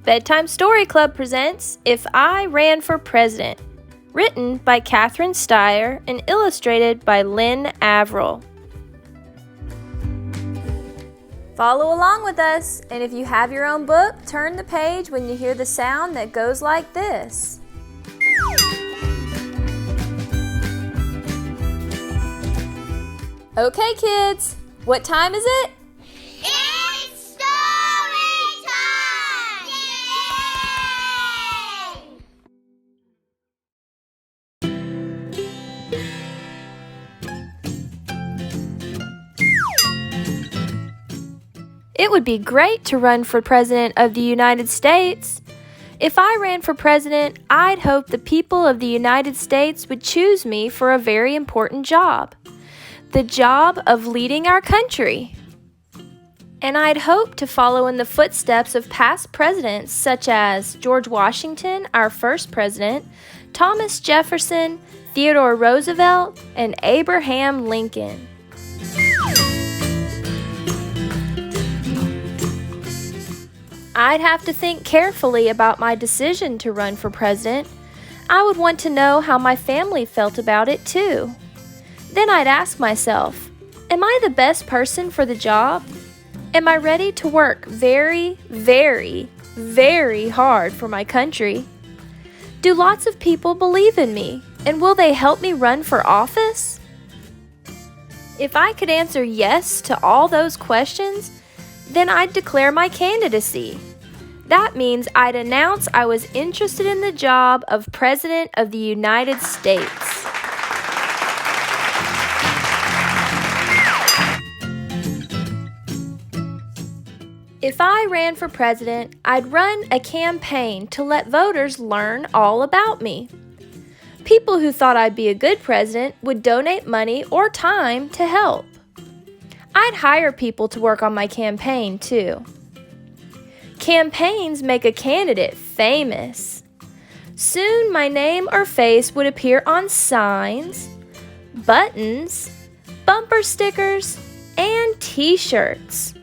Bedtime Story Club presents If I Ran for President, written by Catherine Steyer and illustrated by Lynn Averill. Follow along with us, and if you have your own book, turn the page when you hear the sound that goes like this. Okay, kids, what time is it? It's story time! It would be great to run for President of the United States. If I ran for president, I'd hope the people of the United States would choose me for a very important job. The job of leading our country. And I'd hope to follow in the footsteps of past presidents such as George Washington, our first president, Thomas Jefferson, Theodore Roosevelt, and Abraham Lincoln. I'd have to think carefully about my decision to run for president. I would want to know how my family felt about it too. Then I'd ask myself, am I the best person for the job? Am I ready to work very, very, very hard for my country? Do lots of people believe in me, and will they help me run for office? If I could answer yes to all those questions, then I'd declare my candidacy. That means I'd announce I was interested in the job of President of the United States. If I ran for president, I'd run a campaign to let voters learn all about me. People who thought I'd be a good president would donate money or time to help. I'd hire people to work on my campaign, too. Campaigns make a candidate famous. Soon my name or face would appear on signs, buttons, bumper stickers, and t-shirts.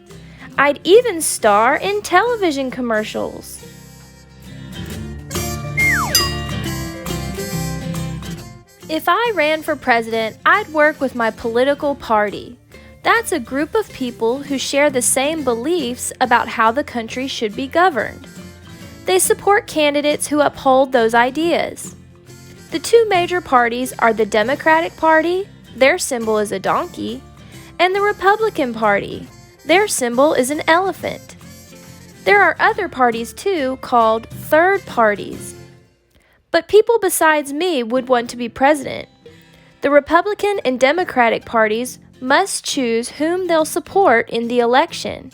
I'd even star in television commercials. If I ran for president, I'd work with my political party. That's a group of people who share the same beliefs about how the country should be governed. They support candidates who uphold those ideas. The two major parties are the Democratic Party, their symbol is a donkey, and the Republican Party. Their symbol is an elephant. There are other parties too called third parties. But people besides me would want to be president. The Republican and Democratic parties must choose whom they'll support in the election.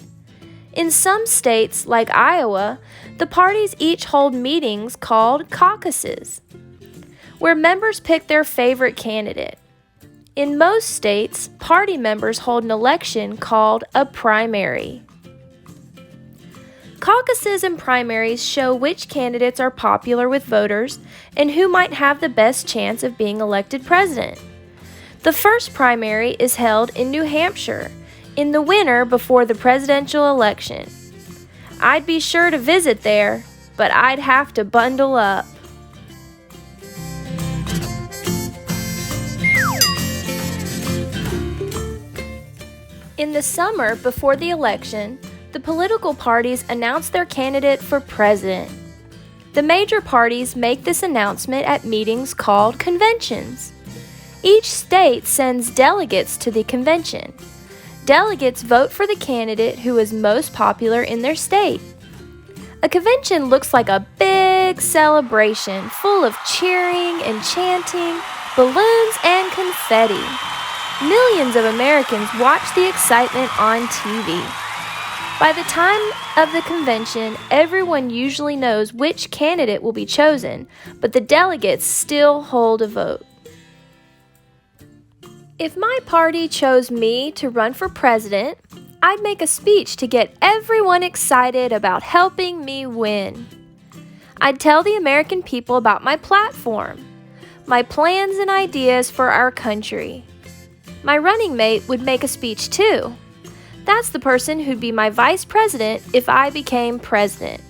In some states, like Iowa, the parties each hold meetings called caucuses, where members pick their favorite candidate. In most states, party members hold an election called a primary. Caucuses and primaries show which candidates are popular with voters and who might have the best chance of being elected president. The first primary is held in New Hampshire, in the winter before the presidential election. I'd be sure to visit there, but I'd have to bundle up. In the summer before the election, the political parties announce their candidate for president. The major parties make this announcement at meetings called conventions. Each state sends delegates to the convention. Delegates vote for the candidate who is most popular in their state. A convention looks like a big celebration full of cheering and chanting, balloons and confetti. Millions of Americans watch the excitement on TV. By the time of the convention, everyone usually knows which candidate will be chosen, but the delegates still hold a vote. If my party chose me to run for president, I'd make a speech to get everyone excited about helping me win. I'd tell the American people about my platform, my plans and ideas for our country. My running mate would make a speech too. That's the person who'd be my vice president if I became president.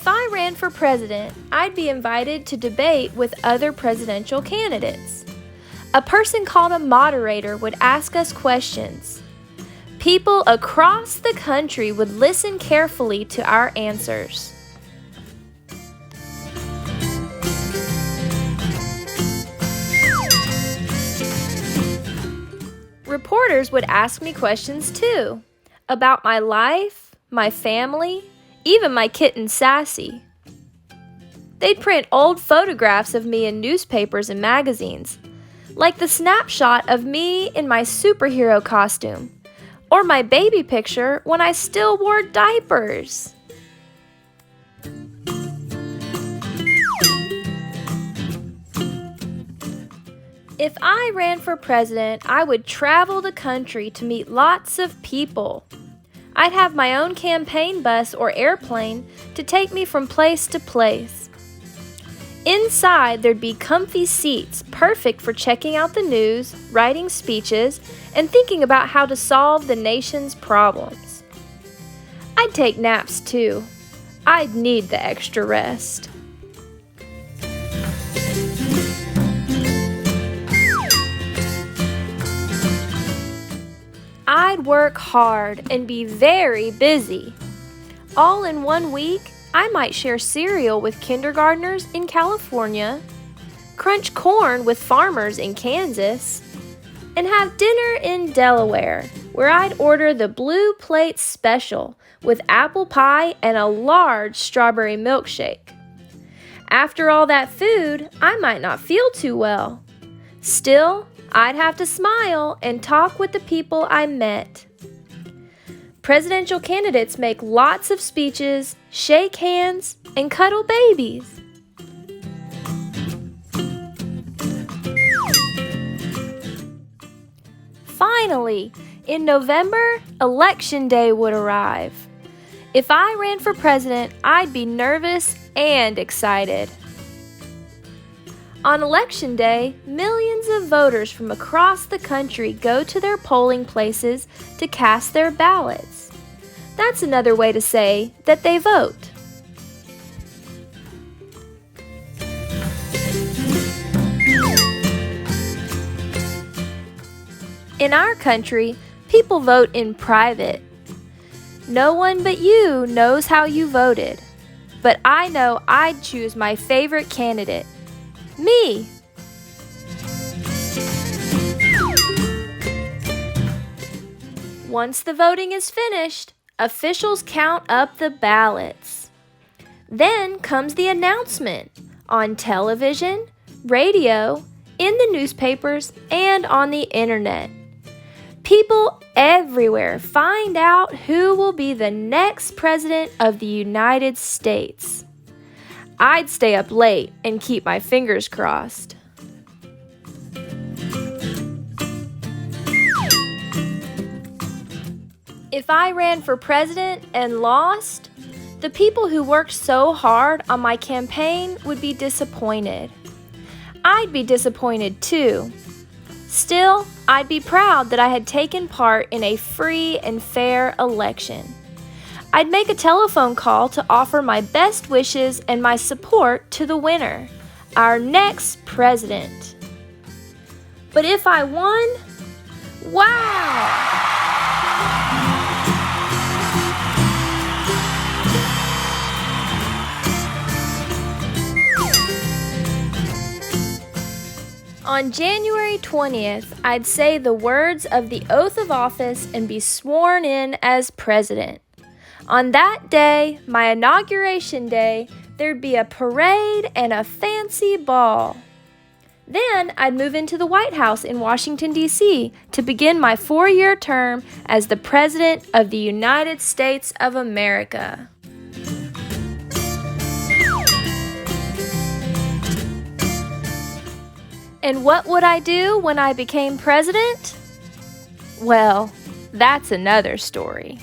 If I ran for president, I'd be invited to debate with other presidential candidates. A person called a moderator would ask us questions. People across the country would listen carefully to our answers. Reporters would ask me questions too, about my life, my family, even my kitten Sassy. They'd print old photographs of me in newspapers and magazines, like the snapshot of me in my superhero costume, or my baby picture when I still wore diapers. If I ran for president, I would travel the country to meet lots of people. I'd have my own campaign bus or airplane to take me from place to place. Inside, there'd be comfy seats, perfect for checking out the news, writing speeches, and thinking about how to solve the nation's problems. I'd take naps too. I'd need the extra rest. I'd work hard and be very busy. All in 1 week, I might share cereal with kindergartners in California, crunch corn with farmers in Kansas, and have dinner in Delaware, where I'd order the Blue Plate Special with apple pie and a large strawberry milkshake. After all that food, I might not feel too well. Still, I'd have to smile and talk with the people I met. Presidential candidates make lots of speeches, shake hands, and cuddle babies. Finally, in November, Election Day would arrive. If I ran for president, I'd be nervous and excited. On Election Day, millions of voters from across the country go to their polling places to cast their ballots. That's another way to say that they vote. In our country, people vote in private. No one but you knows how you voted, but I know I'd choose my favorite candidate. Me! Once the voting is finished, officials count up the ballots. Then comes the announcement on television, radio, in the newspapers, and on the internet. People everywhere find out who will be the next president of the United States. I'd stay up late and keep my fingers crossed. If I ran for president and lost, the people who worked so hard on my campaign would be disappointed. I'd be disappointed too. Still, I'd be proud that I had taken part in a free and fair election. I'd make a telephone call to offer my best wishes and my support to the winner, our next president. But if I won, wow! On January 20th, I'd say the words of the oath of office and be sworn in as president. On that day, my inauguration day, there'd be a parade and a fancy ball. Then I'd move into the White House in Washington, D.C. to begin my 4-year term as the President of the United States of America. And what would I do when I became president? Well, that's another story.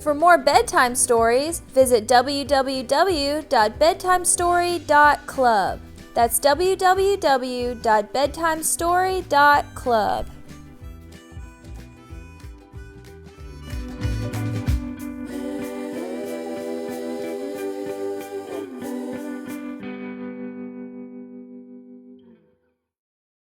For more bedtime stories, visit www.bedtimestory.club. That's www.bedtimestory.club.